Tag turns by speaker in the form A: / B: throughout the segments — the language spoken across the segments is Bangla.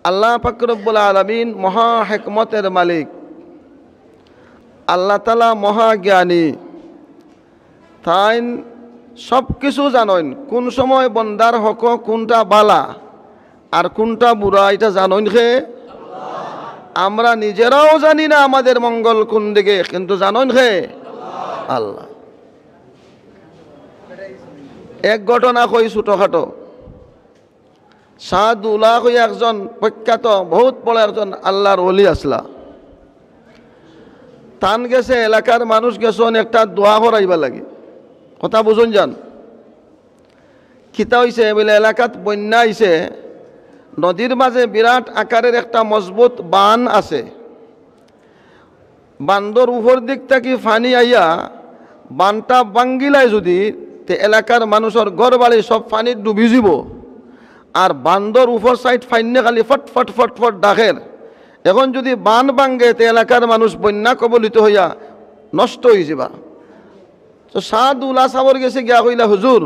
A: আল্লাহ পাক রব্বুল আলামিন মহা হিকমতের মালিক, আল্লাহ তাআলা মহা জ্ঞানী। তাই সব কিছু জানেন, কোন সময় বন্দার হক কোনটা বালা আর কোনটা বুড়া এটা জানেন হে। আমরা নিজেরাও জানি না আমাদের মঙ্গল কোন দিকে, কিন্তু জানেন হে আল্লাহ। এক ঘটনা কই ছোটখাটো। সাদুল্লাহ কই একজন প্রখ্যাত বহুত বড় একজন আল্লাহর ওলি আসলা। তান গেছে এলাকার মানুষ গেছেন একটা দোয়া করাইবা লাগে। কথা বুঝুন যান। খিতা হইছে বলে এলাকাত বন্যা আইছে, নদীর মাঝে বিরাট আকারের একটা মজবুত বান আছে। বান্দর উপর দিক থেকে ফানি আইয়া বানটা বাঙ্গিলায় যদি, তে এলাকার মানুষের ঘর বাড়ি সব পানির ডুবি যাব। আর বান্দর উপর সাইড ফাইনে খালি ফট ফট ফট ফট ডাকের। এখন যদি বান ভাঙ্গে তে এলাকার মানুষ বন্যা কবলিত হইয়া নষ্ট হয়ে যাবা। তো সাদুল্লাহ সাবর গেছে গিয়া কইলা, হুজুর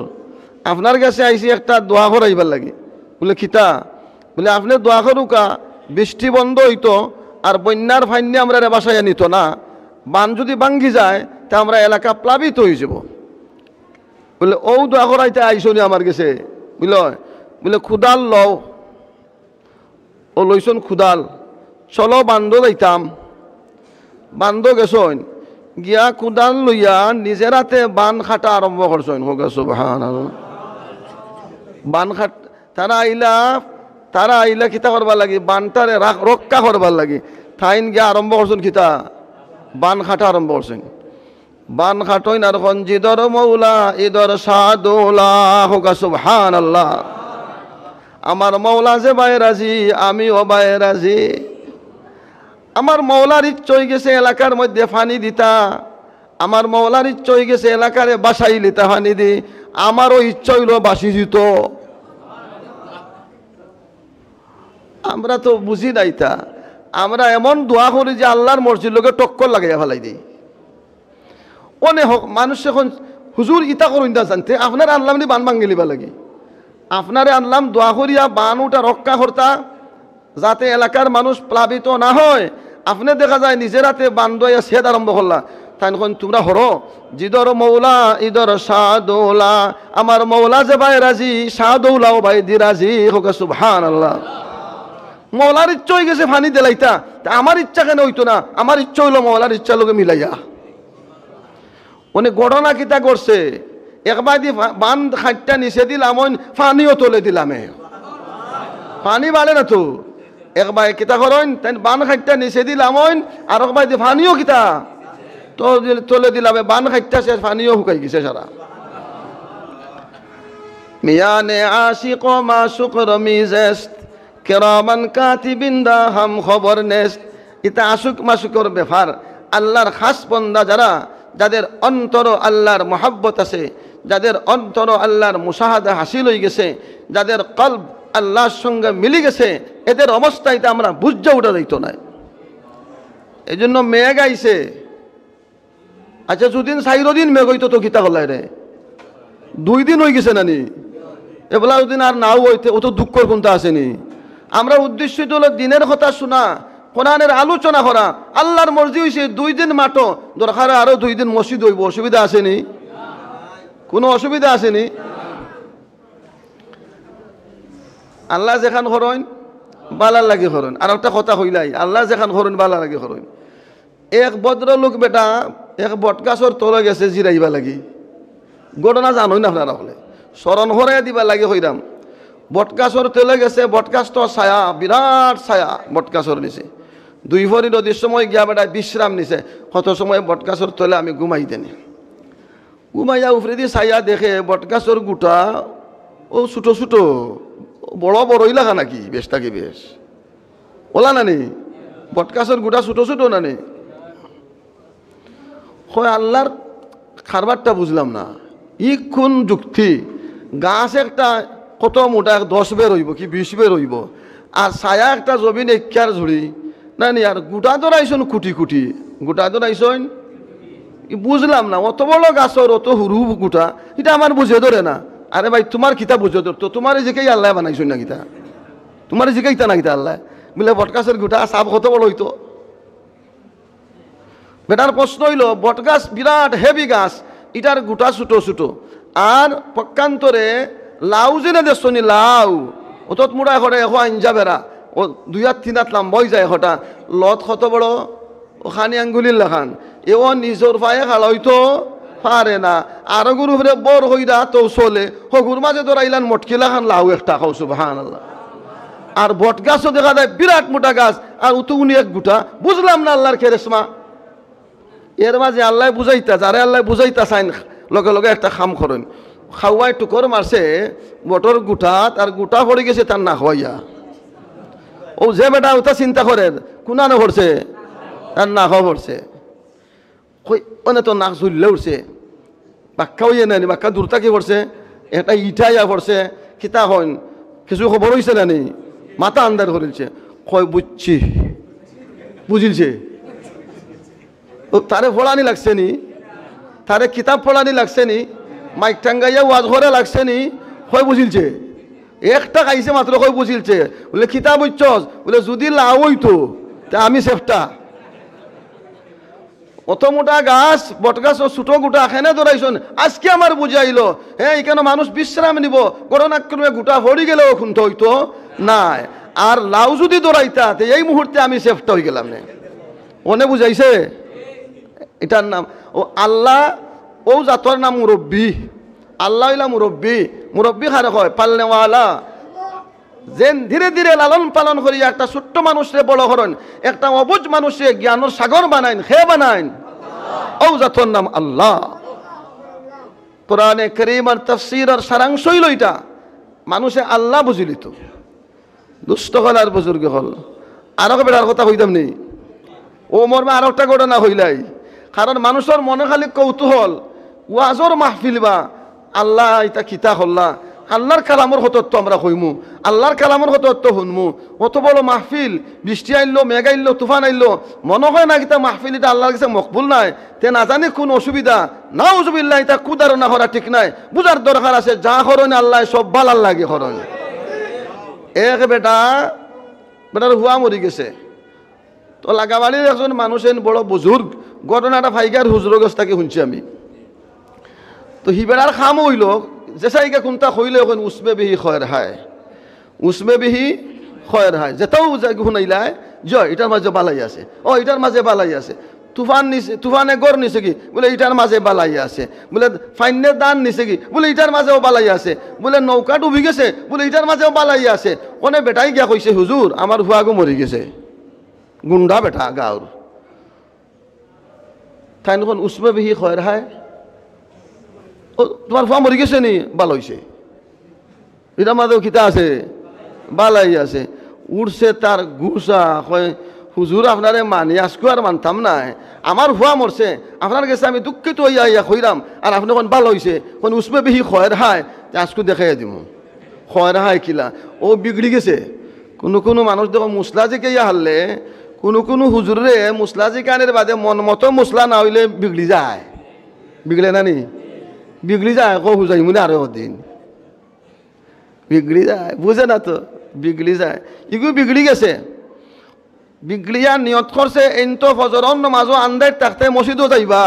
A: আপনার কাছে আইসি একটা দোয়া করাইবার লাগে। বলে খিতা? বলে আপনি দোয়া করুকা বৃষ্টি বন্ধ হইতো আর বন্যার ফাইনে আমরা বাসায় নিত না। বান যদি ভাঙ্গি যায় তা আমরা এলাকা প্লাবিত হয়ে যাব। বলে ও দোয়া করাইতে আইসনি আমার কাছে। বলে খুদাল লও। ও লইছন খুদাল, চলো বান্ধ যাইতাম। বান্ধ গেছন গিয়া খুদাল লইয়া নিজের হাতে বান খাটা আরম্ভ করছেন। হোক সুবহানাল্লাহ। বান খাট তারা আইলা খিতা করবার লাগে, বানটারে রক্ষা করবার লাগে। থাইন গিয়া আরম্ভ করছেন খিতা, বান খাটা আরম্ভ করছেন। বান খাটইন আর খঞ্জিদর মৌলা ইদর সাদুল্লাহ। হোক সুবহানাল্লাহ। আমার মৌলা যে বাই রাজি, আমিও বাই রাজি। আমার মৌলার ইচ্ছা হয়ে গেছে এলাকার মধ্যে ফানি দিতা। আমার মৌলার ইচ্ছা হয়ে গেছে এলাকারে বাসাই লিতা ফানি দি। আমারও ইচ্ছা হইল বাসি দিত। আমরা তো বুঝি নাইতা। আমরা এমন দোয়া করি যে আল্লাহর মর্জির লোকে টক্কর লাগাইয়া ফেলাই দিই। অনেক মানুষ এখন হুজুর ইতা করুন না জানতে, আপনার আল্লাহ বান ভাঙ্গি লিবা লাগে। আপনারে আনলাম দোয়া করিয়া বান ওটা রক্ষা করতা, যাতে এলাকার মানুষ প্লাবিত না হয়। আপনি দেখা যায় নিজের হাতে বান দইয়া সেদ আরম্ভ করলা। তাই তোমরা হরো জিদর মৌলা ইদর সাদৌলা। আমার মৌলা যে ভাই রাজি, সাদৌলাও ভাই দি রাজি। হোক সুবহানাল্লাহ। মৌলার ইচ্ছা হয়ে গেছে ফানি দিলাইতা, আমার ইচ্ছা কেন হইতো না? আমার ইচ্ছা হইলো মৌলার ইচ্ছার লোকে মিলাইয়া। উনি ঘটনা কিতা করছে, একবার দি বান খাটটা নিচে দিলাম, ফানিও তোলে দিলাম। পানি বাড়ে না তো। একবার কিতা করেন, তাই বান খাটটা নিচে দিলাম, আর একবার দি ফানিও কিতা তো তোলে দিলাম। বান খাটটা শেষ, ফানিও শুকাই গেছে সারা। মিয়ানে আশিক মাসুক রমিজেস্ট কেরামান কাতিবিন্দা হাম খবর নেস্ট। এটা আশুক মাসুকর ব্যাপার। আল্লাহর খাস বন্দা যারা, যাদের অন্তর আল্লাহর মহাব্বত আছে, যাদের অন্তর আল্লাহর মুশাহাদা হাসিল হয়ে গেছে, যাদের কলব আল্লাহর সঙ্গে মিলে গেছে, এদের অবস্থায় আমরা বুঝা উঠা যাইত না। এই জন্য মেঘ আইছে। আচ্ছা দুদিন 4 দিন মেঘ হইতো তো কিতা হলাই রে, 2 দিন হয়ে গেছে নানি। এবেলা দুদিন আর নাও হইতে ও তো দুঃখর কোনটা আসেনি। আমরা উদ্দেশ্য হলো দিনের কথা শোনা, কোরআনের আলোচনা করা। আল্লাহর মর্জি হয়েছে 2 দিন মাটো, দরকার আরো 2 দিন মসজিদ হইব। অসুবিধা আসেনি? কোনো অসুবিধা আসেনি? আল্লাহ যেখান করেন বালার লাগে করেন। আর একটা কথা কইলাই, আল্লাহ যেখান করেন বালা লাগে করেন। এক ভদ্রলোক বেটা এক বটগাছর তলে গেছে জিরাইবা লাগি। ঘটনা জানোই না আপনারা হলে, স্মরণ হরাই দিবা লাগে হইরাম। বটগাছর তলে গেছে, বটগাছ তো ছায়া, বিরাট ছায়া বটগাছর নিচে। 2 ভরি নদীর সময় গিয়া বেটা বিশ্রাম নিছে। কত সময় বটগাছর তলে আমি ঘুমাই দেনি। ঘুমাইয়া উফরে দিয়ে ছায়া দেখে বটগাছর গোটা ও ছোটো ছোটো, বড় বড়ই লাগা নাকি বেশ থাকি বেশ ওলা নানি। বটগাছর গোটা ছোটো ছোটো নানি। হয় আল্লাহর খারবারটা বুঝলাম না। ই কোন যুক্তি? গাছ একটা কত মোটা, 10 বের হইব কি 20 বের হইব, আর ছায়া একটা জমিন একার ঝুড়ি নানি। আর গোটা ধরাইছন কুটি কুটি, গোটা ধরাইছন বুঝলাম না। অত বড় গাছর অত হুরু গোটা, এটা আমার বুঝে ধরে না। আরে ভাই তোমার কিতা বুঝে ধরতো? তোমার এই যে আল্লাহ বানাইছন না কিতা? তোমার জিকাইতা না কিতা আল্লাহ বলে বটগাছের গুটা সাপ কত বড় হইতো। বেটার প্রশ্ন হইল বটগাছ বিরাট হেভি গাছ, এটার গুটা ছোটো ছোটো, আর পক্ষান্তরে লাউ জেনে দেখছনি লাউ অতত মোড়া এখে এখন আঞ্জা বেড়া ও 2 হাত 3 হাত লাম্বই যায় হঠাৎ লত কত বড় ওখানে আঙ্গুলির লেখান এও নিজের পায়ে খালাইতো পারে না, আরো গুরু ফিরে বর হইরা তো চলে হগুর মাঝে ধরাইলান মটকিলা খান লাউ একটা খাও সুবহানাল্লাহ। আর বট গাছও দেখা যায় বিরাট মোটা গাছ, আর উতুগুনি এক গুটা, বুঝলাম না আল্লাহর কেরেসমা। এর মাঝে আল্লাহ বুঝাইতা, যারে আল্লাহ বুঝাইতা চাইন লগে লগে একটা খাম করেন, খাওয়াই টুকর মারছে বটর গুটা, তার গুটা পড়ে গেছে তার না হইয়া। ও যে বেটা ওটা চিন্তা করেন কোনানো পড়ছে, তার না খাওয়া পড়ছে, কই মানে তো নাক ঝুললে উঠছে, বাক্কা হইয়ে নেনি, বাক্কা দূর থাকি পড়ছে, একটা ইটাইয়া পড়ছে, খিতা হন কিছু খবর হয়েছে না নি, মাথা আন্দার করেছে, কয় বুঝছি, বুঝিলছে তারে ফোড়ানি লাগছে নি, তারে কিতাব ফোড়ানি লাগছে নি, মাইক টাঙ্গাইয়া ওয়াজ ঘরে লাগছে নি, কয় বুঝিলছে একটা খাইছে মাত্র, কয় বুঝিলছে বলে কিতাব বুঝছস, বলে যদি লাউ হইতো তা আমি সেফটা। অত মোটা গাছ বট গাছ ছোট গোটা খেনে ধরাইছন, আজকে আমার বুঝাইল হ্যাঁ এখানে মানুষ বিশ্রাম নিব, করোনাক্রমে গোটা ভরি গেলেও খুনতে হইতো নাই, আর লাউ যদি ধরাইতা এই মুহূর্তে আমি সেফটা হয়ে গেলাম না। ওনে বুঝাইছে এটার নাম ও আল্লাহ, ও জাতর নাম মুরব্বী, আল্লাহ হইলা মুরব্বী, মুরব্বী খারে হয় পালনেওয়ালা, যেন ধীরে ধীরে লালন পালন করি একটা ছোট্ট মানুষরে বড় করেন, একটা অবুঝ মানুষে জ্ঞানের সাগর বানাইন, খে বানাইন, ও জাতর নাম আল্লাহ। কোরআনে কারীম আর তাফসীর আর সারাংশ হইল এটা, মানুষে আল্লাহ বুঝিলিত, দুষ্ট হল আর বুজুর্গ হল। আরো বেটার কথা হইতাম নেই, ও মর্মে আরো একটা ঘটনা হইলাই, কারণ মানুষের মনে খালি কৌতূহল, ওয়াজর মাহফিল বা আল্লাহ এটা কিতা হল্লা, আল্লাহর কালামর হতত্ব আমরা কইমু, আল্লাহর কালামর হতত্ব শুনমু, অত বড় মাহফিল, বৃষ্টি আইলো, মেঘ আইলো, তুফান আইলো, মনে হয় না কিতা মাহফিল এটা আল্লাহর কাছে মকবুল নাই, তে না জানি কোন অসুবিধা, নাউজুবিল্লাহ এটা কুদারণা করা ঠিক নাই, বুঝার দরকার আছে, যা করেন আল্লাহ সব ভালো লাগে করেন। এক বেটার হুয়া মরি গেছে, তো লাগাবাড়ির একজন মানুষের বড় বুজুর্গ, ঘটনাটা ফাইকার হুজুরের কাছ থেকে শুনছি আমি। তো হি বেড়ার খাম হইল যে সাইকে কোনটা হইলে ওখানে উসমে বিহি খয়ের হায়, উসমে বিহি খয়ের হায়, যেটাও শুনাইলাই জয় এটার মাঝে বালাই আছে, ও এটার মাঝে বালাই আছে, তুফান নিছে, তুফানে গড় নিছে কি বলে এটার মাঝে বালাই আছে, বলে ফাইনের দান নিছে কি বলে এটার মাঝেও বালাই আছে, বলে নৌকা ডুবি গেছে বলে এটার মাঝেও বালাই আছে। ওনে বেটাই গিয়া কইছে হুজুর আমার হুয়াগো মরি গেছে, গুন্ডা বেটা গাঁর, তাই নখন উসমে বিহি খয়ের হায়, ও তোমার ফুয়া মরি গেছে নি, বাল হইছে, এটার মাঝেও খিতা আছে বালাই আছে। উঠছে তার গুসা, কয় হুজুর আপনারে মানি আজকে আর মানতাম নাই, আমার ফুয়া মরছে আপনার কাছে আমি দুঃখিত হইয়া ইয়া কইরাম, আর আপনি কোন বাল হইছে কোন উসমে বিহি খয়ের হায়, আজকে দেখাইয়া দিব খয়ের হায় কিলা, ও বিগড়ি গেছে। কোনো মানুষ দেখো মুসলা জিকে ইয়া হারলে, কোনো হুজুরে মুসলা জিকানের বাদে মন মতো মুসলা না হইলে বিগড়ি যায়, বিগড়ে না নি বিগড়ি যায়, কো হুজাই মনে আরো দিন বিগড়ি যায়, বুঝে না তো বিগড়ি যায়, ইগু বিগড়ি গেছে, বিগড়িয়া নিয়ত করছে এনতো ফজরন নামাজও আন্দার থাকতে মসজিদও যাইবা,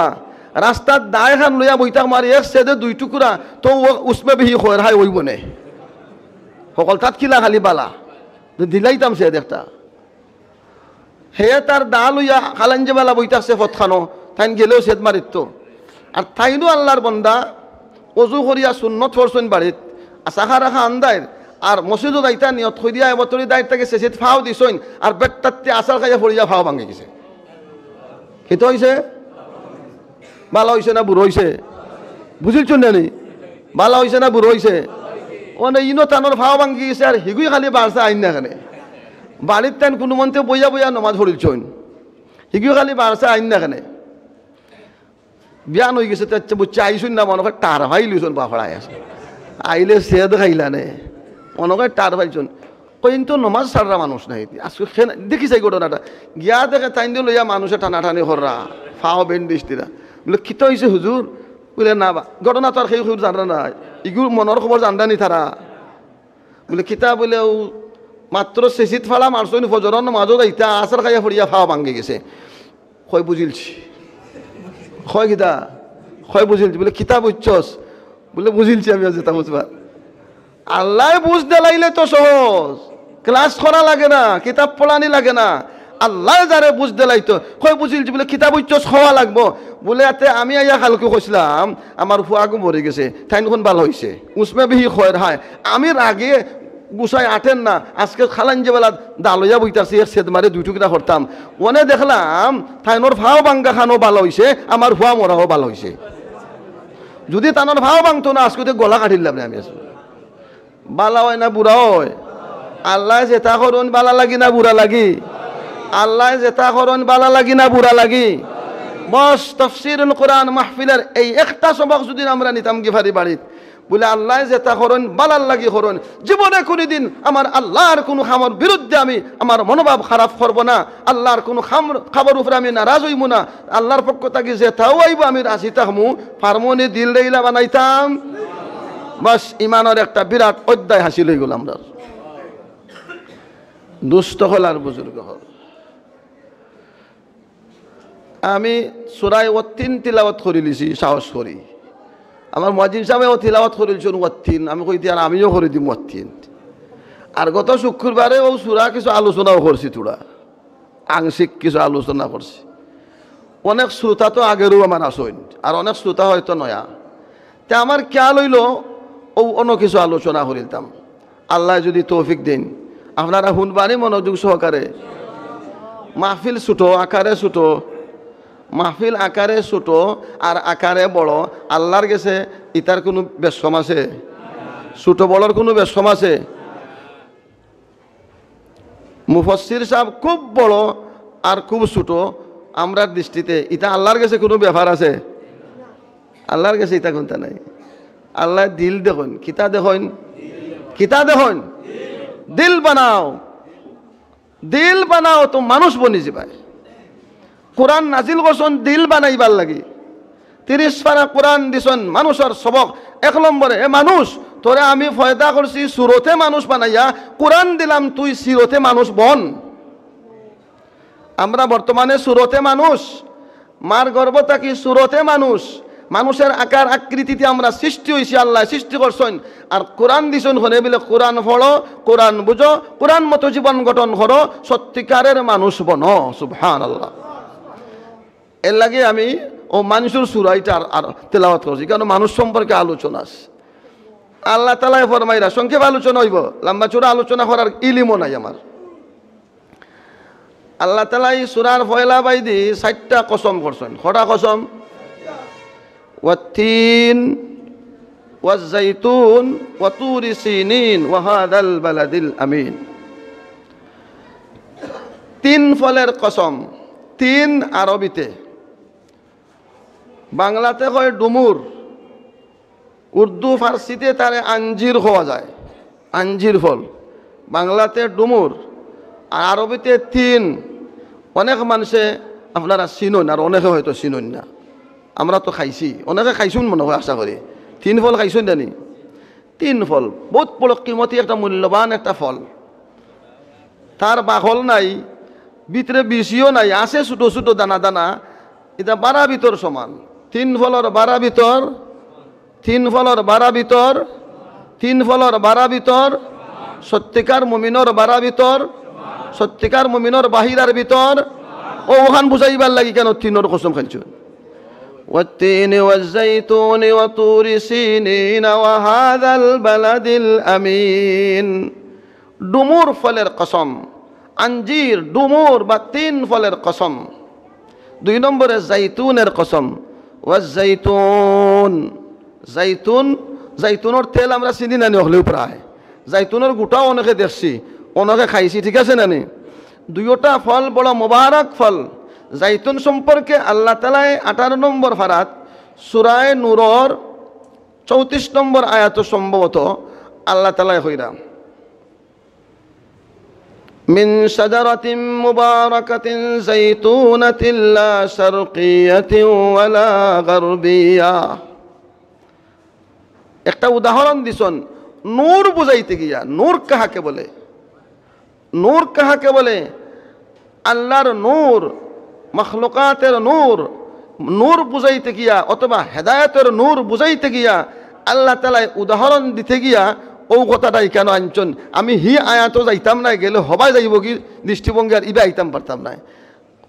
A: রাস্তার দায় খান লইয়া বইতাক মারি এক সেদে 2 টুকুরা, তো উসমে বিহি খয়ের হাই হইব নে, সকল তাত খিলা খালি বালা দিলাইতাম সে একটা, হে তার দা লইয়া খালাঞ্জে বেলা বইতাছে ফতখানো, তাইন গেলেও সেদ মারিত, আর তাইনও আল্লাহর বন্দা অজু করিয়া সুন্নত ফরসইন বাড়িত চাখা রাখা আন্দায়, আর মসজিদও যাইতা নিয়ত হই দিয়া এবতরি দায়ের থেকে শেষে ফাও দিছইন, আর বেটাতে আচার খাইয়া ফরিয়া ফাও ভাঙি গেছে, খেতে হয়েছে বালা হয়েছে না বুড়ো হয়েছে, বুঝিলছ নি বালা হয়েছে না বুড়ো হয়েছে, মানে ইনো টানোর ফাও ভাঙি গেছে, আর হিগুই খালি বাড়ছে আইন না এখানে, বাড়ির তেন কোনো মন্ত্রে বইয়া বইয়া নমাজ পড়িলছইন, হিগুই খালি বাড়ছে আইন না এখানে, বিয়ান হয়ে গেছে, বুঝছে আইসুন না মনে হয় টার ভাই লুইছন বাফড়ায় আছে, আইলে সেদ খাইলা নে মনে হয় টার ভাইছন, কিন্তু নমাজ ছাড়া মানুষ নাই, আজকে দেখিছে এই ঘটনাটা, গিয়া দেখে তাইন দিয়ে লইয়া মানুষে টানাটানি কররা ফাও বেন্ডিস দিরা, বলে কিতো হয়েছে হুজুর, বলে না বা ঘটনা তো আর সেই হুজুর জানা না, ইগুর মনের খবর জানদানি তারা, বলে কিতা বলে মাত্র শেষিত ফালা মারছইন ফজরন মাঝো যাইতা আসার খাইয়া ফড়িয়া ফাওয়া ভাঙ্গি গেছে কই বুঝিলছি কয় কিতা কয় বুঝিলছি বলে কিতাব উচ্চস বলে বুঝিলছি আমি যেটা বুঝবার আল্লাহ বুঝ দিলাইলে তো সহজ ক্লাস করা লাগে না কিতাব পড়ানি লাগে না আল্লাহ যারে বুঝ দিলাইতো কয় বুঝিলছি বলে কিতাব উচ্চস খাওয়া লাগবো বলে এতে আমি আইয়া কালকে কইছিলাম আমার ফুয়াগু মরে গেছে তাই নখন ভালো হয়েছে উসমে বিহি খয়ের হায় আমি রাগে গুছাই আটেন না আজকে খালান যে বেলা দালইয়া বইতাছি এর সেদ মারে দুই টুকরা করতাম ওনে দেখলাম তাইনোর ভাও বাঙ্গা খানো ভালো হয়েছে আমার ফুয়া মরাও ভালো হয়েছে যদি তানোর ভাও ভাঙতো না আজকে গলা কাটিলাম না আমি আসলে বালা হয় না বুড়া হয় আল্লাহ যেটা করুন বালা লাগি না বুড়া লাগি আল্লাহ যেটা করুন বালা লাগি না বুড়া লাগি বস তাফসীরুল কোরআন মাহফিলের এই একটা সবক যদি আমরা নিতাম গিফারি বাড়িত বলে আল্লাহ যেটা করুন বালার লাগি করুন জীবনে কোনোদিন আমার আল্লাহর কোনো খামর বিরুদ্ধে আমি আমার মনোভাব খারাপ করব না আল্লাহর কোনো খাবার উপরে আমি নারাজ হইব না আল্লাহর পক্ষ থেকে যেটাও আইব আমি রাজি থাকমু ফার্মনি দিল দেইলা বানাইতাম বাস ইমানের একটা বিরাট অধ্যায় হাসিল হয়ে গেল আমরা দুস্থ হল আর বুজুর্গ হল আমি সূরা ওয়াত্তিন তিলাওয়াত করে লিছি সাহস করি আমার মুয়াজ্জিন সাহেব তিলাওয়াত করে লিছেন ওয়াত্তিন আমি কই দিয়া আমিও করে দিম ওয়াত্তিন আর গত শুক্রবারে ও সূরা কিছু আলোচনাও করছি তোরা আংশিক কিছু আলোচনা করছি অনেক শ্রোতা তো আগেরও আমার আসইন আর অনেক শ্রোতা হয়তো নয়া তে আমার খেয়াল হইল ও অন্য কিছু আলোচনা করিতাম আল্লাহ যদি তৌফিক দেন আপনারা শুনবানি মনোযোগ সহকারে মাহফিল ছোট আকারে ছোট মাহফিল আকারে ছোট আর আকারে বড় আল্লাহর গেছে ইতার কোনো বেশম আছে ছোট বড়র কোনো বেশম আছে মুফাসসির সাহেব খুব বড় আর খুব ছোট আমরার দৃষ্টিতে ইটা আল্লাহর কাছে কোনো ব্যাপার আছে আল্লাহর কাছে ইটা কোনটা নাই আল্লাহ দিল দেখুন কিতা দেখুন কিতা দেখুন দিল বানাও তো মানুষ বনি যাবাই কোরআন নাজিল করছেন দিল বানাইবার লাগি 30 পারা কোরআন দিছেন মানুষের সবক এক নম্বরে এ মানুষ তোরে আমি ফয়দা করছি সুরতে মানুষ বানাইয়া কোরআন দিলাম তুই সিরতে মানুষ বন আমরা বর্তমানে সুরতে মানুষ মার গর্ভ থাকি সুরতে মানুষ মানুষের আকার আকৃতিতে আমরা সৃষ্টি হয়েছি আল্লাহ সৃষ্টি করছেন আর কোরআন দিছেন হনে বলে কোরআন পড়ো কোরআন বুঝো কোরআন মতো জীবন গঠন করো সত্যিকারের মানুষ বনো সুবহানাল্লাহ এর লাগে আমি ও মানুষের সুরাইটা আর তেলাওয়াত করছি কারণ মানুষ সম্পর্কে আলোচনা আছে আল্লাহ তাআলা ফরমাইরা সংক্ষেপ আলোচনা হইব লম্বা চূড়া আলোচনা করার ইলিমও নাই আমার আল্লাহ তাআলা এই সূরার পয়লা বাইদি 60টা কসম করছেন কটা কসম ওয়াত্তিন ওয়াজ-যাইতুন ওয়া তুরি সিনিন ওয়া হাদাল বালাদিল আমিন তিন ফলের কসম তিন আরবিতে বাংলাতে হয় ডুমুর উর্দু ফার্সিতে তারে আঞ্জির হওয়া যায় আঞ্জির ফল বাংলাতে ডুমুর আর আরবিতে তিন অনেক মানুষে আপনারা চিনুন আর অনেকে হয়তো চিনুন না আমরা তো খাইছি অনেকে খাইছুন মনে হয় আশা করি তিন ফল খাইছুন জানি তিন ফল বহুত বড় কিমতি একটা মূল্যবান একটা ফল তার বাকল নাই ভিতরে বিচিও নাই আছে ছোটো ছোটো দানা দানা এটা বারা ভিতর সমান তিন ফলর বারা ভিতর তিন ফলর বারা ভিতর তিন ফলর বারা ভিতর সত্যিকার মুমিনর বারা ভিতর সত্যিকার মুমিনর বাহিরার ভিতর ও ওখান বুঝাইবার লাগি কেন তিনর কসম খাইছো والتين والزيتون وطور سينين وهذا البلد الأمين ডুমুর ফলের কসম আঞ্জির ডুমুর বা তিন ফলের কসম দুই নম্বরে জাইতুনের কসম ওয়াজ-যাইতুন জাইতুন জাইতুনের তেল আমরা চিনি নানি হলেও প্রায় জাইতুনের গোটাও অনেকে দেখছি অনেকে খাইছি ঠিক আছে নানি দুইটা ফল বড় মোবারক ফল জাইতুন সম্পর্কে আল্লাহ তাআলা 18 নম্বর ফারাত সূরা নূরের 34 নম্বর আয়াত সম্ভবত আল্লাহ তাআলা কইরা মিন শাজারাতিন মুবারাকাতিন যাইতুনাতিন লা শারকিয়াতিন ওয়ালা গারবিয়া একটা উদাহরণ দিছেন নূর বুঝাইতে গিয়া নূর কাহাকে বলে নূর কাহাকে বলে? আল্লাহর নূর, মখলুকাতের নূর, নূর বুঝাইতে গিয়া অথবা হেদায়েতের নূর বুঝাইতে গিয়া আল্লাহ তাআলা উদাহরণ দিতে গিয়া ও কথাটাই কেন আনছেন? আমি হি আয়াতও যাইতাম না, গেলে হবাই যাইব কি দৃষ্টিভঙ্গি, আর ইবা আইতাম পারতাম না।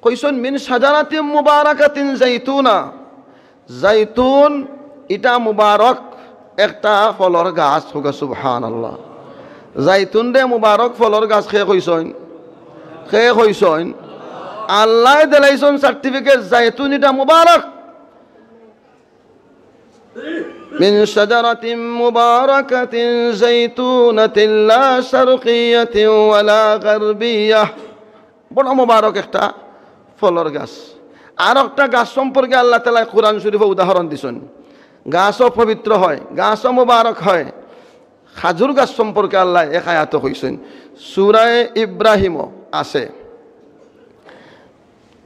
A: কইসন মিন শাজারাতিন মুবারাকাতিন জাইতুনা, জাইতুন এটা মুবারক একটা ফলর গাছ। হোক সুবহানাল্লাহ। জাইতুন রে মুবারক ফলর গাছ খেয়ে কইসন, খেয়ে কইসন আল্লাহ দিলাইছন সার্টিফিকেট, জাইতুন এটা মুবারক। মিন শাজারাতিন মুবারাকাতিন জাইতুনাতিন লা শারকিয়াতিন ওয়ালা গারবিয়াহ, বড় মুবারক একটা ফলর গাছ। আর একটা গাছ সম্পর্কে আল্লাহ তাআলা কোরআন শরীফে উদাহরণ দিছেন। গাছও পবিত্র হয়, গাছও মুবারক হয়। খাজুর গাছ সম্পর্কে আল্লাহ এক আয়াত কইছেন, সূরা ইব্রাহিম আছে।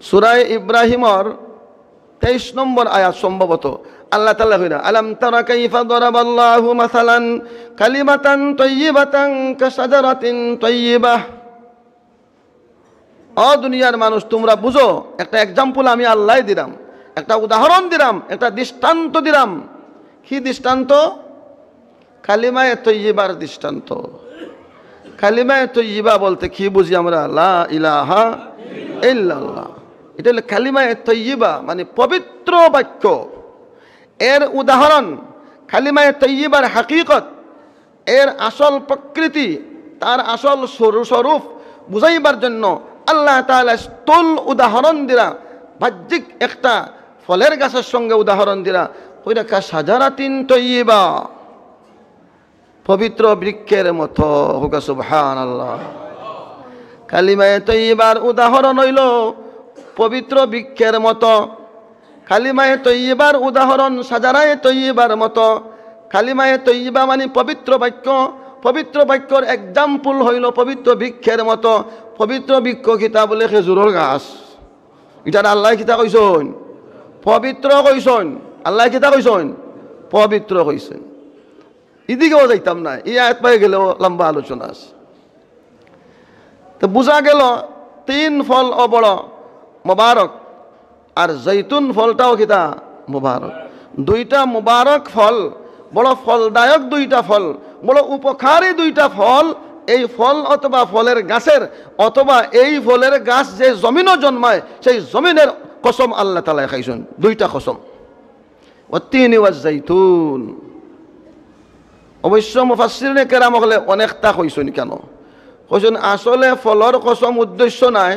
A: সূরা ইব্রাহিমর 23 নম্বর আয়াত সম্ভবত আল্লাহ তাআলা কইরা, আলাম তারা কাইফা দারাবাল্লাহু মাসালান কালিমাতান তাইয়্যিবাতান কাশাজারাতিন তাইয়্যিবাহ। ও দুনিয়ার মানুষ, তোমরা বুঝো, একটা এক্সাম্পল আমি আল্লাহ দিলাম, একটা উদাহরণ দিলাম, একটা দৃষ্টান্ত দিলাম। কি দৃষ্টান্ত? কালিমায়ে তৈয়্যিবার দৃষ্টান্ত। কালিমায়ে তৈয়্যিবা বলতে কি বুঝি আমরা? লা ইলাহা ইল্লাল্লাহ। এটা হলো কালিমায়ে তৈয়্যিবা, মানে পবিত্র বাক্য। এর উদাহরণ কালিমায়ে তৈয়্যিবার হাকিকত, এর আসল প্রকৃতি, তার আসল স্বরূপ বুঝাইবার জন্য আল্লাহ তাআলা স্থূল উদাহরণ দিলা, বাহ্যিক একটা ফলের গাছের সঙ্গে উদাহরণ দিলা। ওইটা কাশাজারাতিন তৈয়্যিবা, পবিত্র বৃক্ষের মতো। হোক সুবহানাল্লাহ। কালিমায়ে তৈয়্যিবার উদাহরণ হইল পবিত্র বৃক্ষের মতো। কালিমায়ে তৈয়্যিবার উদাহরণ শাজারায়ে তৈয়্যিবার মতো। কালিমায়ে তৈয়্যিবা মানে পবিত্র বাক্য, পবিত্র বাক্যর এক্সাম্পল হইল পবিত্র বৃক্ষের মতো। পবিত্র বৃক্ষ কিতা বলে? খেজুরের গাছ। এটার আল্লাহ কিতা কইছেন? পবিত্র কইছেন। আল্লাহ কিতা কইছেন? পবিত্র কইছেন। এদিকেও যাইতাম না, এই আয়াত পাই গেলেও লম্বা আলোচনা আছে। তো বোঝা গেল 3 ফল বড় মুবারক, আর জৈতুন ফলটাও কিতা মুবারক। 2টা মুবারক ফল, বড় ফলদায়ক 2টা ফল, বড় উপকারী 2টা ফল। এই ফল অথবা ফলের গাছের, অথবা এই ফলের গাছ যে জমিনও জন্মায়, সেই জমিনের কসম আল্লাহ তাআলা খাইছেন। 2টা কসম, ওয়াত্তিনি ওয়াজ্জাইতুন। অবশ্য মুফাসসিরিনে কেরাম হলে অনেকটা কইছেন। কেন কইছেন? আসলে ফলর কসম উদ্দেশ্য নাই,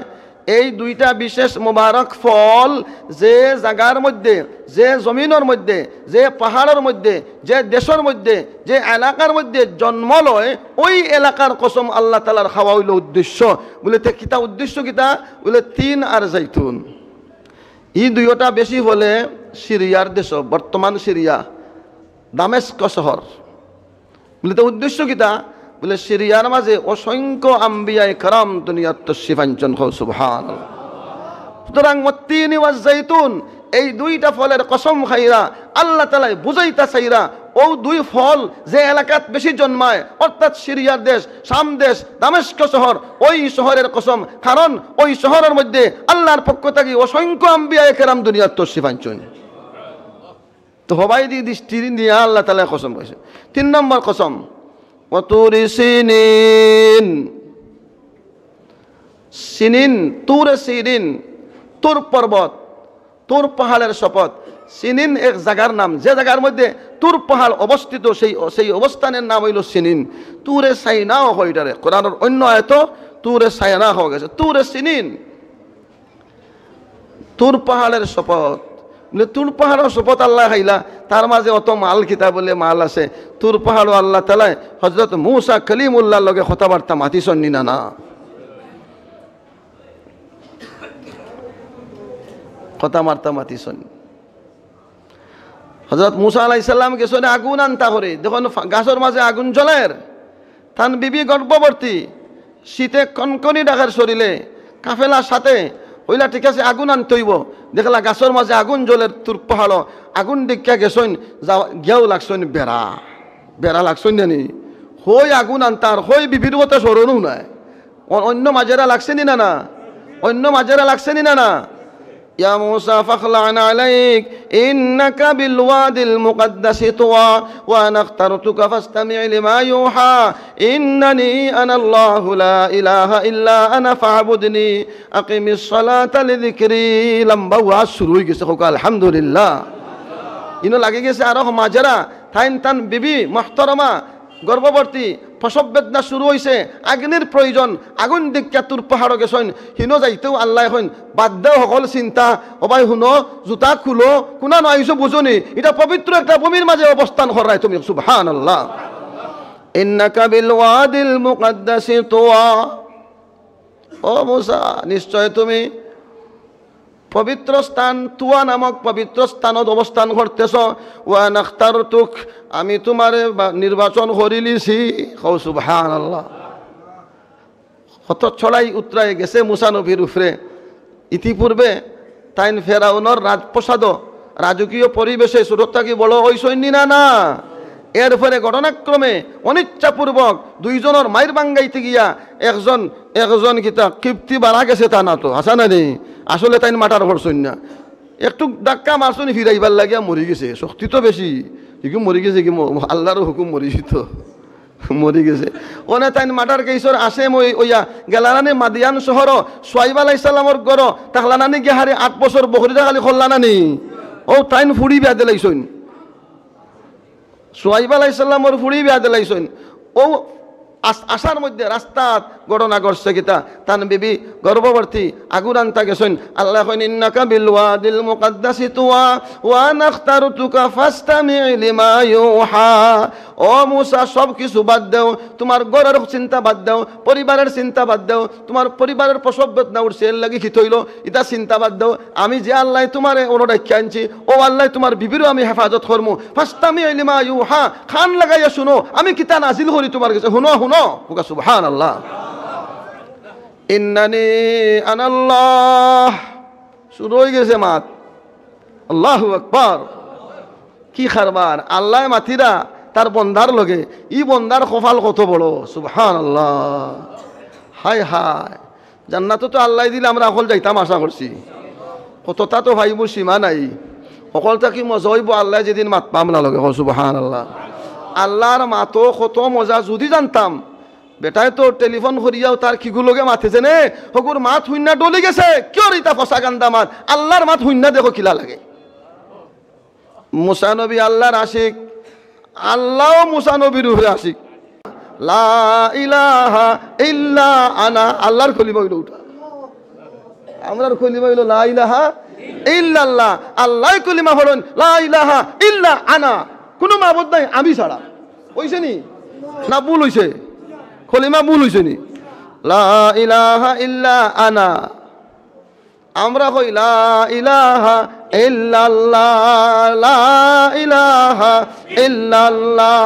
A: এই 2টা বিশেষ মুবারক ফল যে জায়গার মধ্যে, যে জমিনের মধ্যে, যে পাহাড়ের মধ্যে, যে দেশের মধ্যে, যে এলাকার মধ্যে জন্ম লয়, ওই এলাকার কসম আল্লাহ তাআলার খাওয়া হইল উদ্দেশ্য। বলে কিতা উদ্দেশ্য কিতা? বলে 3 আর জাইতুন। এই 2টা বেশি বলে সিরিয়ার দেশ, বর্তমান সিরিয়া, দামেস্ক শহর। বলে তো উদ্দেশ্য কিতা? বলে সিরিয়ার মাঝে অসংখ্য আম্বিয়ায়ে কেরাম দুনিয়াত তশরিফ আনছেন। সুবহানাল্লাহ। সুতরাং ওয়াত্তিনি ওয়াজ্জাইতুন, এই 2টা ফলের কসম খাইরা আল্লাহ তাআলা বুঝাইতা চাইরা, ও 2 ফল যে এলাকাত বেশি জন্মায়, অর্থাৎ সিরিয়ার দেশ, শাম দেশ, দামেস্ক শহর, ওই শহরের কসম। কারণ ওই শহরের মধ্যে আল্লাহর পক্ষ থেকে অসংখ্য আম্বিয়ায়ে কেরাম দুনিয়াত তশরিফ আনছেন। তো হবাই দি দৃষ্টি দিয়ে আল্লাহ তাআলা কসম কইছে। 3 নম্বর কসম, ওয়াতুরি সিনিন। সিনিন, তুরে সিনিন, তুর পর্বত, তুর পাহাড়ের শপথ। সিনিন এক জায়গার নাম, যে জায়গার মধ্যে তুর পাহাড় অবস্থিত, সেই অবস্থানের নাম হইল সিনিন। তুরে সাইনাও হয় এটারে, কোরআনের অন্য আয়াত তুরে সাইনা হয়ে গেছে। তুরে সিনিন, তুর পাহাড়ের শপথ। বলে তুর পাহাড়ের শপথ আল্লাহ খাইলা, তার মাঝে অত মাল কিতা বলে মাল আছে। তুর পাহাড়ও আল্লাহ তাআলা হযরত মূসা কালিমুল্লাহর লগে কথাবার্তা মাতিছেন নি না? কথাবার্তা মাতিছেন। হযরত মূসা আলাইহিস সালাম গেছেন আগুন আনতা করে, যখন গাছের মাঝে আগুন জ্বলের, তান বিবি গর্ভবতী, শীতে কনকনি ডাকার শরীরে, কাফেলার সাথে হইলা, ঠিক আছে আগুন আনতে হইব। দেখলা গাছের মাঝে আগুন জ্বলের, তুর পাহাড় আগুন দেখা গেছেন, গেও লাগছেন বেড়া লাগছেন জানি, হই আগুন আনতার, হই বিবির কথা স্মরণও নাই। অন্য মাজেরা লাগছে নি না না, অন্য মাজেরা লাগছে নি না না। ইয়া মূসা ফাখলা'ন আলাইক ইন্নাকা বিল ওয়াদিল মুকদ্দাসি তুওয়া ওয়া আনা ইখতারতুকা ফাসতামি' লিমা ইউহা ইন্নানি আনা আল্লাহু লা ইলাহা ইল্লা আনা ফা'বুদনি আকিমিস সালাতা লিযিকরি। লম্বা ওয়াজ শুরু হয়ে গেছে, হোক আলহামদুলিল্লাহ। ইনো লাগে গেছে আরো মাজেরা থাইন তান বিবি মুহতারামা গর্ভবতী, প্রসব বেদনা শুরু হয়েছে, আগুনের প্রয়োজন, আগুন দেখিয়া তোর পাহাড় গেছেন, হিনো যাইতেও আল্লাহ এখন বাদ দেও সকল চিন্তা, অবাই শুনো জোতা খুলো, কোনা নয়ছো বুঝনি, এটা পবিত্র একটা ভূমির মাঝে অবস্থান করায় তুমি, সুবহানাল্লাহ। ইন্নাকা বিল ওয়াদিল মুকদ্দাসি তুওয়া, ও মূসা নিশ্চয় তুমি পবিত্র স্থান তুয়া নামক পবিত্র স্থানত অবস্থান করতেছ। ওয়া নাখতারতুক, আমি তোমারে নির্বাচন করি লিছি। সুবহানাল্লাহ। কত ছড়াই উতরাই গেছে মুসা নবীর উপরে। ইতিপূর্বে তাইন ফেরাউনের রাজপ্রসাদ রাজকীয় পরিবেশে সুরক্ষা কি বড় ওই সৈন্য না না, এর ফলে ঘটনাক্রমে অনিচ্ছাপূর্বক দুইজনের মায়ের বাঙ্গাইতে গিয়া একজন কিতা কীর্তি বাড়া গেছে, তা না তো আসা না নেই, আসলে তাই মাটার হরছই না, একটু ডাক্কা মারছনি ফিরাইবার লাগিয়া মরি গেছে, শক্তি তো বেশি, কি মরি গেছে কি আল্লাহর হুকুম মরিছি তো মরি গেছে। ওনে তাই মাটার কেইসর আসে মই ওইয়া গেলানানি মাদিয়ান শহর সোয়াইব আলাইহিস সালামর গড় তাহলানানি গিয়ে হারে 8 বছর বকরিটা খালি খল্লানানি, ও তাইন ফুড়ি বিয়া দিলাইছইন, সোয়াইব আলাইহিস সালামর ফুড়ি বিয়া দিলাইছইন। ও আসার মধ্যে রাস্তাত ঘটনা ঘটছে কিতা, তান বিবি গর্ভবতী আগুন আনতা গেছেন। আল্লাহ কইন ইন্নাকা বিল ওয়াদিল মুকদ্দাসি তুওয়া ওয়া নাখতারতুকা ফাসতামি' লিমা ইউহা। ও মূসা সব কিছু বাদ দাও, তোমার ঘরের চিন্তা বাদ দাও, পরিবারের চিন্তা বাদ দাও, তোমার পরিবারের প্রসব বেদনা উঠছে এর লাগি কি হইল এটা চিন্তা বাদ দাও, আমি যে আল্লাহ তোমারে অনুরাখ্যা আনছি ও আল্লাহ তোমার বিবিরও আমি হেফাজত করমু। ফাসতামি' লিমা ইউহা, খান লাগাইয়া শুনো আমি কিতা নাজিল করি তোমার কাছে, শুনো শুনো, সুবহানাল্লাহ। ইন্নানি আনাল্লাহ, শুরু হয়ে গেছে মাত, আল্লাহু আকবার। কি খারবার আল্লাহ মাতিরা তার বন্দার লগে, ই বন্দার কপাল কত বড়, সুবহানাল্লাহ। হায় হায়, জান্নাত তো আল্লাহ দিলে আমরা অকল যাইতাম আশা করছি, কতটা তো ভাইব সীমা নাই, অকলটা কি মজা হইব আল্লাহ যেদিন মাত পাম না লগে, সুবহানাল্লাহ। আল্লাহর মাতো কত মজা যদি জানতাম, বেটায় তো টেলিফোন করিয়াও তার কিগুলোকে মাথেছে নে, হকুর মাত হুইনা ডলি গেছে, কিয় রিতা ফসা গান্দা মাত, আল্লাহর মাত হুইনা দেখো কিলা লাগে। মুসা নবী আল্লাহর আশিক, আল্লাহ মুসা নবীর উপরে আশিক। লা ইলাহা ইল্লা আনা, আল্লাহর খলিমা হইল উঠা, আমরার খলিমা হইল লা ইলাহা ইল্লাল্লাহ, আল্লাহ কলিমা হলেন লা ইলাহা ইল্লা আনা, কোনো মাবুদ নাই আমি ছাড়া। হইছে নি না ভুল হইছে, খলিমা ভুল হইছে নি? লা ইলাহা ইল্লা আনা, আমরা কই লা ইলাহা ইল্লাল্লাহ, লা ইলাহা ইল্লাল্লাহ,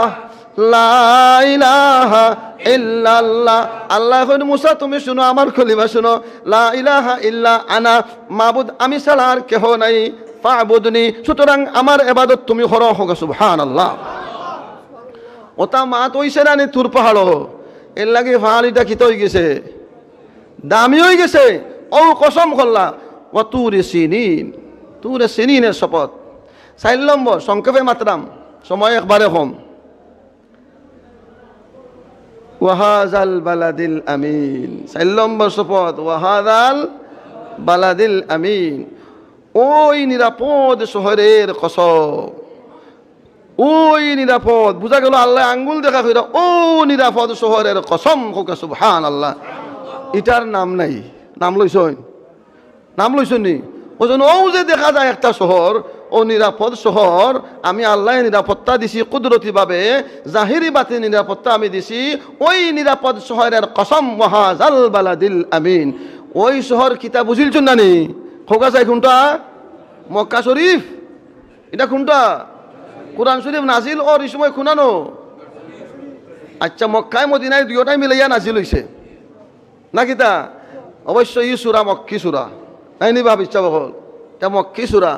A: লা ইলাহা ইল্লাল্লাহ। আল্লাহ কইন মুসা তুমি শুনো আমার খলিমা শুনো, লা ইলাহা ইল্লা আনা, মাবুদ আমি ছাড়া আর কেহ নাই, ফা'বুদনি, সুতরাং আমার ইবাদত তুমি করো, সুবহানাল্লাহ। ওটা মাত হইছে না নি তুর পাহাড়, এর লাগে ফাহালিটা খিত হয়ে গেছে, দামি হয়ে গেছে। ও কসম করলা, ও তুরে সিনিন, তুরে সিনিনের শপথ। 4 নম্বর সংক্ষেপে মাত্রাম, সময় একবারে কম। ওয়াহাজাল বালাদিল আমিন, 4 নম্বর শপথ, ওয়াহাজাল বালাদিল আমিন, ওই নিরাপদ শহরের কসম, ওই নিরাপদ, বুঝা গেল আল্লাহ আঙ্গুল দেখা কইরা, ও নিরাপদ শহরের কসম, সুবহানাল্লাহ। এটার নাম নাই, নাম লইছই, নাম লইছনি ওজন, ও যে দেখা যায় একটা শহর, ও নিরাপদ শহর, আমি আল্লাহ নিরাপত্তা দিছি কুদরতি ভাবে, জাহিরি বাতি নিরাপত্তা আমি দিছি, ওই নিরাপদ শহরের কসম, ওয়াহাজাল বালাদিল আমিন। ওই শহর কিতা বুঝিলছুন না নি? খোকা চাই কোনটা? মক্কা শরীফ, এটা কোনটা? কোরআন শরীফ নাজিল ওর এই সময় খুনানো। আচ্ছা, মক্কায় মদিনায় দুইটাই মিলাইয়া নাজিল হইছে না কিতা? অবশ্যই ই সূরা মক্কি সূরা, নাই নি ভাব ইচ্ছা বকল, এটা মক্কি সূরা।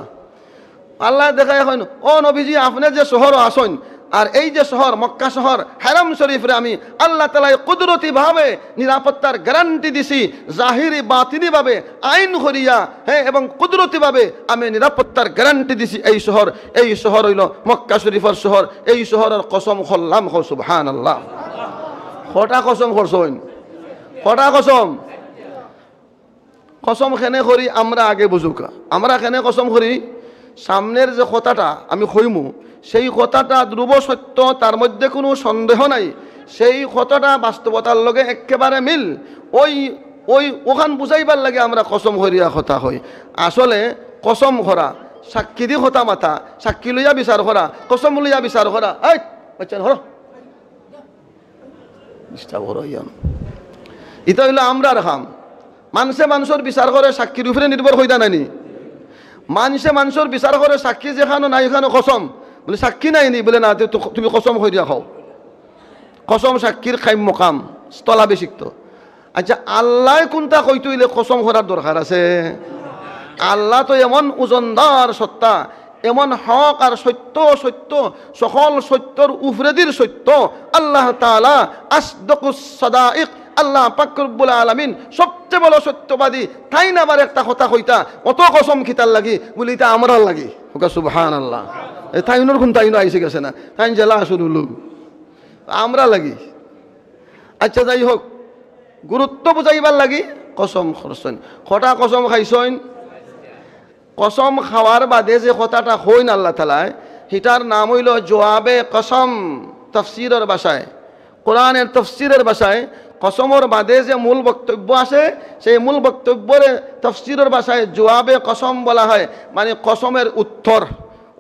A: আল্লাহ দেখা এখন, ও নবীজি আপনি যে শহর আসেন, আর এই যে শহর মক্কা শহর হারাম শরীফরে আমি আল্লাহ তাআলা কুদরতিভাবে নিরাপত্তার গ্যারান্টি দিছি, জাহিরি বাতিনিভাবে আইন করিয়া, হ্যাঁ, এবং কুদরতিভাবে আমি নিরাপত্তার গ্যারান্টি দিছি। এই শহর হইল মক্কা শরীফের শহর। এই শহরের কসম করলাম, সুবহানাল্লাহ। কটা কসম করছেন? কটা কসম? কসম খেনে করি আমরা আগে বুঝুকা। আমরা খেনে কসম করি সামনের যে কথাটা আমি কইমু সেই কথাটা ধ্রুব সত্য, তার মধ্যে কোনো সন্দেহ নাই। সেই কথাটা বাস্তবতার লগে একেবারে মিল। ওখান বুঝাইবার লাগে আমরা কসম করিয়া কথা হই। আসলে কসম করা, সাক্ষী দি কথা মাথা, সাক্ষী লইয়া বিচার করা, কসম লইয়া বিচার করা, এই বাচ্চা হর এটা হইলো আমরা রাখাম। মানুষের বিচার করে সাক্ষীর উপরে নির্ভর হইতা নানি। মানুষের বিচার করে সাক্ষী যেখানো নাই এখানে কসম বলে সাক্ষী নাই নি বলে না তুমি কসম হইয়া খাও। কসম সাক্ষীর খাইম মকাম স্থলাভিষিক্ত। আচ্ছা, আল্লাহ কোনটা কইতে হইলে কসম করার দরকার আছে? আল্লাহ তো এমন ওজনদার সত্তা, এমন হক আর সত্য, সকল সত্যর উফরেদির সত্য। আল্লাহ তাআলা আসদাকুস সাদাইক, আল্লাহ পাক রব্বুল আলামিন সবচেয়ে বড় সত্যবাদী। তাই না আবার একটা কথা কইতা অত কসম খিতার লাগি বলি তা আমরার লাগি। ওকা সুবহানাল্লাহ। তাইনোর কোন তাইনো আইসে গেছে না, তাই জেলা শুরুলু আমরা লাগি। আচ্ছা, যাই হোক, গুরুত্ব বুঝাইবার লাগি কসম করছেন। কটা কসম খাইছেন? কসম খাওয়ার বাদে যে কথাটা হইন আল্লাহ তাআলায়, সেটার নাম হইল জওয়াবে কসম। তাফসীরের ভাষায়, কোরআনের তাফসীরের ভাষায় কসমর বাদে যে মূল বক্তব্য আছে সেই মূল বক্তব্যের তাফসীরের ভাষায় জওয়াবে কসম বলা হয়, মানে কসমের উত্তর।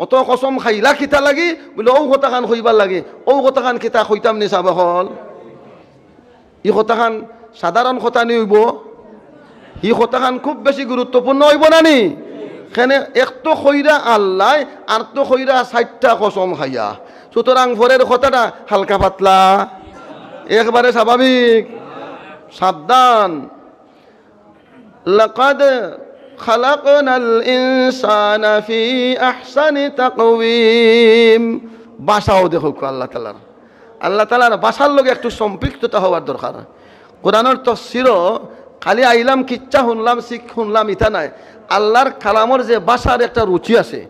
A: অত কসম খাইলা খিতা লাগি বলে ও কথাখান কইবার লাগে, ও কথাখান খিতা কইতাম নি চাব হল। ই কথাখান সাধারণ কথা নি হইব, ই কথাখান খুব বেশি গুরুত্বপূর্ণ হইব না নি। এখানে একটো খৈরা আল্লাহ আর তো খৈরা 60টা কসম খাইয়া, সুতরাং ভোরের কথাটা হালকা পাতলা, একবারে স্বাভাবিক। সাবধান। লাকাদ খালাকনাল ইনসানা ফি আহসানি তাকওয়িম। ভাষাও দেখো আল্লাহ তাআলার ভাষার লগে একটু সম্পৃক্ততা হওয়ার দরকার। কোরআনের তাফসীরও খালি আইলাম কিচ্ছা শুনলাম শুনলাম ইতা নাই। আল্লাহর কালামর যে ভাষার একটা রুচি আছে,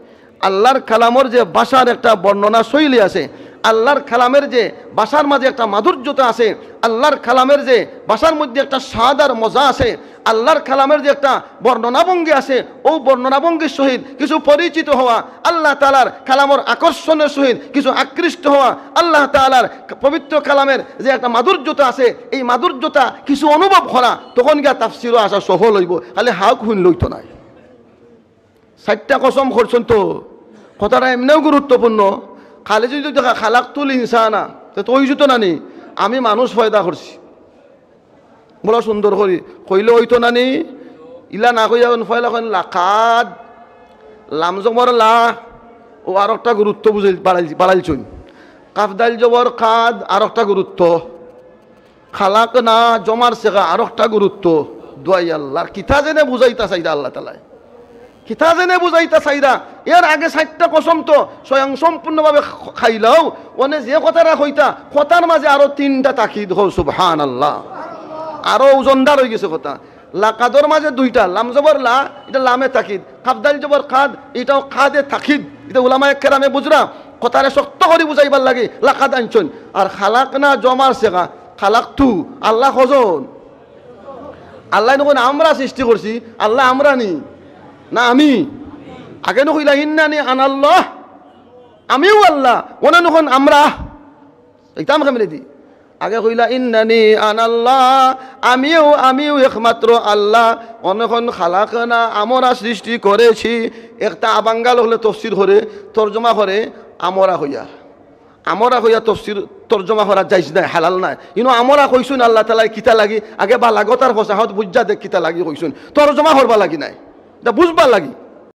A: আল্লাহর কালামর যে ভাষার একটা বর্ণনা শৈলী আছে, আল্লাহর কালামের যে ভাষার মাঝে একটা মাধুর্যতা আছে, আল্লাহর কালামের যে ভাষার মধ্যে একটা স্বাদ আর মজা আছে, আল্লাহর কালামের যে একটা বর্ণনাভঙ্গি আছে, ও বর্ণনাভঙ্গির সহিত কিছু পরিচিত হওয়া, আল্লাহ তাআলার কালামর আকর্ষণের সহিত কিছু আকৃষ্ট হওয়া, আল্লাহ তাআলার পবিত্র কালামের যে একটা মাধুর্যতা আছে, এই মাধুর্যতা কিছু অনুভব করা, তখন গিয়া তাফসীরও আসা সফল হইব। খালি হাউক হুন লইতো নাই। 60টা কসম করছেন তো কথাটা এমনিও গুরুত্বপূর্ণ। খালি যদি দেখা খালাকতুল ইনসানা, তো ওই জুতো নানি আমি মানুষ পয়দা করছি বড় সুন্দর করি কইলে হইতো নানি। ইলা না কইয়া ফয়লা কইন লাকাদ লাম জবর লা, ও আর একটা গুরুত্ব বুঝাই বাড়াইছুন। কাফদাল জবর কাদ আর একটা গুরুত্ব, খালাক না জমার শেখা আর একটা গুরুত্ব। দোয়াই আল্লাহর কিতা জেনে বুঝাইতা চাইদা আল্লাহ তাআলা, কিতা জেনে বুঝাইতা চাইদা। এর আগে 60টা কসম তো স্বয়ং সম্পূর্ণভাবে খাইলাও, ওনে যে কথাটা কইতা কথার মাঝে আরো 3টা তাকিদ হো। সুবহানাল্লাহ, আরো ওজনদার হয়ে গেছে কথা। লাকাদর মাঝে 2টা, লাম জবর লা, এটা লামে তাকিদ, কাফদাল জবর কাদ, এটাও কাদে তাকিদ। এটা উলামায়ে কেরামে বুঝরা কথারে শক্ত করে বুঝাইবার লাগে লাকাদ আনছন। আর খালাক না জমার শেখা, খালাক তু আল্লাহ খজন, আল্লাহ নকন আমরা সৃষ্টি করছি, আল্লাহ আমরা নি না আমি। আগে নকইলা ইন্নানি আনাল্লাহ, আমিও আল্লাহ, ওনা নকন আমরা। এইটাম কামলে দি আগে কইলা ইন্নানি আনাল্লাহ, আমিও একমাত্র আল্লাহ। অনখন খালাকনা আমরা সৃষ্টি করেছি। একটা আবাঙ্গাল হলে তফসির করে তর্জমা করে আমরা হইয়া তফসির তর্জমা করা যাইজ নাই, হালাল নাই। কিন্তু আমরা কইছুন আল্লাহ তাআলা কিতা লাগি আগে বা লাগতার ফসাহত বুঝা দেখ কিতা লাগি কইছুন, তর্জমা করবা লাগি নাই, এটা বুঝবা লাগি।